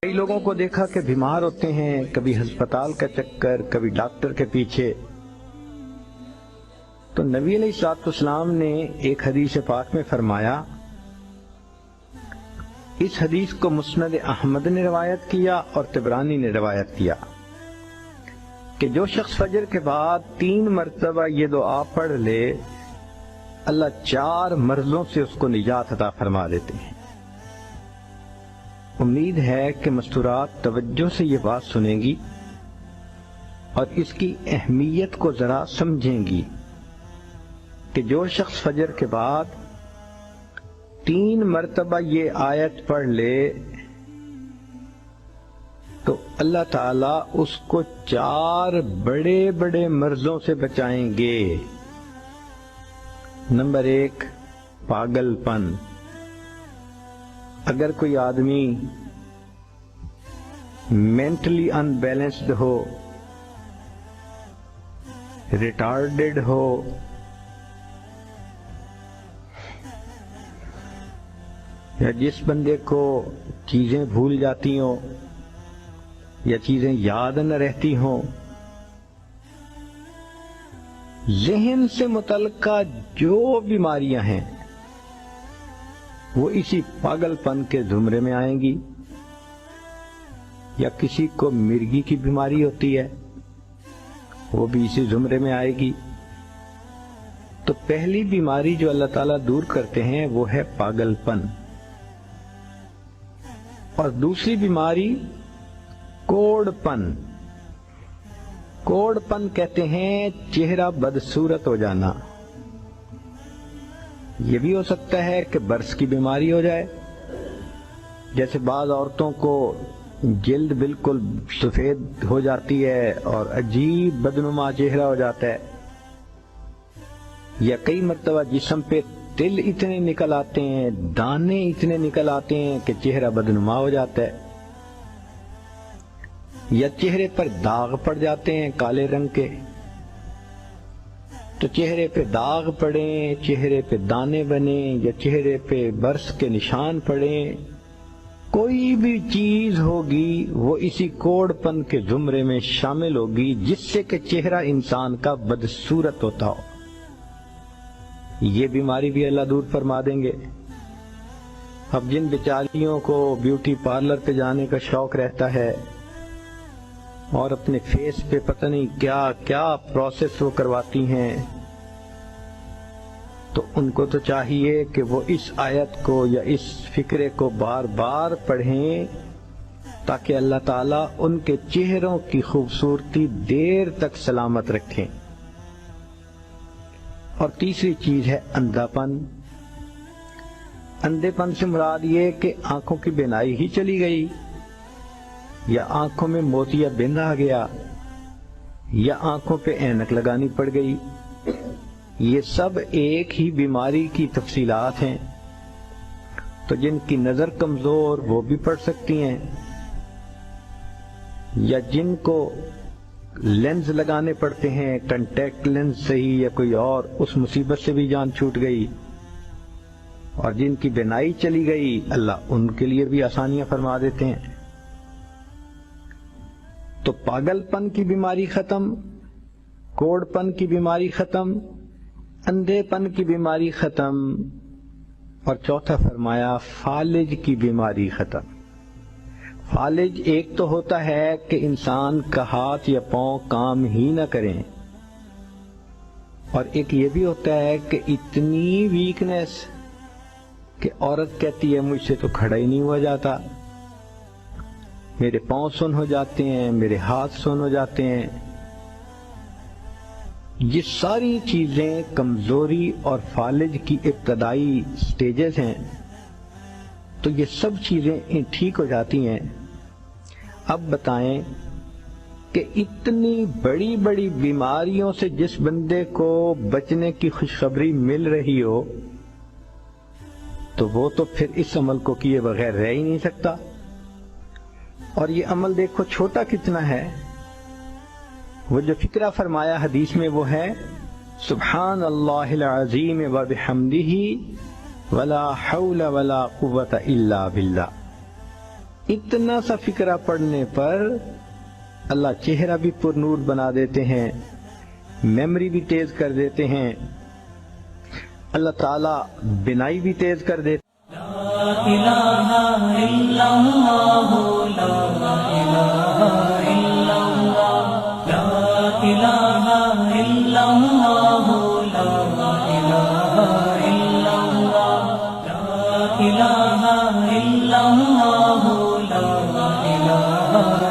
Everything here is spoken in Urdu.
کئی لوگوں کو دیکھا کہ بیمار ہوتے ہیں، کبھی ہسپتال کا چکر، کبھی ڈاکٹر کے پیچھے. تو نبی علیہ الصلوۃ والسلام نے ایک حدیث پاک میں فرمایا، اس حدیث کو مسند احمد نے روایت کیا اور طبرانی نے روایت کیا کہ جو شخص فجر کے بعد 3 مرتبہ یہ دعا پڑھ لے، اللہ 4 مرضوں سے اس کو نجات عطا فرما دیتے ہیں. امید ہے کہ مستورات توجہ سے یہ بات سنیں گی اور اس کی اہمیت کو ذرا سمجھیں گی کہ جو شخص فجر کے بعد 3 مرتبہ یہ آیت پڑھ لے تو اللہ تعالیٰ اس کو 4 بڑے بڑے مرضوں سے بچائیں گے. نمبر 1، پاگل پن. اگر کوئی آدمی مینٹلی ان بیلنسڈ ہو، ریٹارڈڈ ہو، یا جس بندے کو چیزیں بھول جاتی ہوں یا چیزیں یاد نہ رہتی ہوں، ذہن سے متعلقہ جو بیماریاں ہیں وہ اسی پاگل پن کے زمرے میں آئیں گی. یا کسی کو مرگی کی بیماری ہوتی ہے، وہ بھی اسی زمرے میں آئے گی. تو پہلی بیماری جو اللہ تعالیٰ دور کرتے ہیں وہ ہے پاگل پن، اور دوسری بیماری کوڑ پن. کوڑ پن کہتے ہیں چہرہ بدصورت ہو جانا. یہ بھی ہو سکتا ہے کہ برس کی بیماری ہو جائے، جیسے بعض عورتوں کو جلد بالکل سفید ہو جاتی ہے اور عجیب بدنما چہرہ ہو جاتا ہے، یا کئی مرتبہ جسم پہ تل اتنے نکل آتے ہیں، دانے اتنے نکل آتے ہیں کہ چہرہ بدنما ہو جاتا ہے، یا چہرے پر داغ پڑ جاتے ہیں کالے رنگ کے. تو چہرے پہ داغ پڑیں، چہرے پہ دانے بنیں، یا چہرے پہ برس کے نشان پڑیں، کوئی بھی چیز ہوگی وہ اسی کوڑ پن کے زمرے میں شامل ہوگی جس سے کہ چہرہ انسان کا بدصورت ہوتا ہو. یہ بیماری بھی اللہ دور فرما دیں گے. اب جن بیچاریوں کو بیوٹی پارلر پہ جانے کا شوق رہتا ہے اور اپنے فیس پہ پتہ نہیں کیا کیا پروسیس وہ کرواتی ہیں، تو ان کو تو چاہیے کہ وہ اس آیت کو یا اس فکرے کو بار بار پڑھیں تاکہ اللہ تعالیٰ ان کے چہروں کی خوبصورتی دیر تک سلامت رکھیں. اور تیسری چیز ہے اندھا پن. اندھے پن سے مراد یہ کہ آنکھوں کی بینائی ہی چلی گئی، یا آنکھوں میں موتیا بند آ گیا، یا آنکھوں پہ اینک لگانی پڑ گئی. یہ سب ایک ہی بیماری کی تفصیلات ہیں. تو جن کی نظر کمزور وہ بھی پڑھ سکتی ہیں، یا جن کو لینز لگانے پڑتے ہیں، کنٹیکٹ لینز صحیح یا کوئی اور، اس مصیبت سے بھی جان چھوٹ گئی. اور جن کی بینائی چلی گئی اللہ ان کے لیے بھی آسانیاں فرما دیتے ہیں. تو پاگل پن کی بیماری ختم، کوڑ پن کی بیماری ختم، اندھے پن کی بیماری ختم، اور چوتھا فرمایا فالج کی بیماری ختم. فالج ایک تو ہوتا ہے کہ انسان کا ہاتھ یا پاؤں کام ہی نہ کریں، اور ایک یہ بھی ہوتا ہے کہ اتنی ویکنیس کہ عورت کہتی ہے مجھ سے تو کھڑا ہی نہیں ہوا جاتا، میرے پاؤں سن ہو جاتے ہیں، میرے ہاتھ سن ہو جاتے ہیں. یہ ساری چیزیں کمزوری اور فالج کی ابتدائی سٹیجز ہیں. تو یہ سب چیزیں ٹھیک ہو جاتی ہیں. اب بتائیں کہ اتنی بڑی بڑی بیماریوں سے جس بندے کو بچنے کی خوشخبری مل رہی ہو تو وہ تو پھر اس عمل کو کیے بغیر رہ ہی نہیں سکتا. اور یہ عمل دیکھو چھوٹا کتنا ہے. وہ جو فکرہ فرمایا حدیث میں وہ ہے سبحان اللہ العظیم وبحمدہ ولا حول ولا قوت الا باللہ. اتنا سا فقرہ پڑھنے پر اللہ چہرہ بھی پر نور بنا دیتے ہیں، میموری بھی تیز کر دیتے ہیں، اللہ تعالیٰ بینائی بھی تیز کر دیتے ہیں۔ لا الہ الا اللہ، لا الہ الا اللہ، لا الہ الا اللہ، لا الہ الا اللہ، لا الہ الا اللہ، لا الہ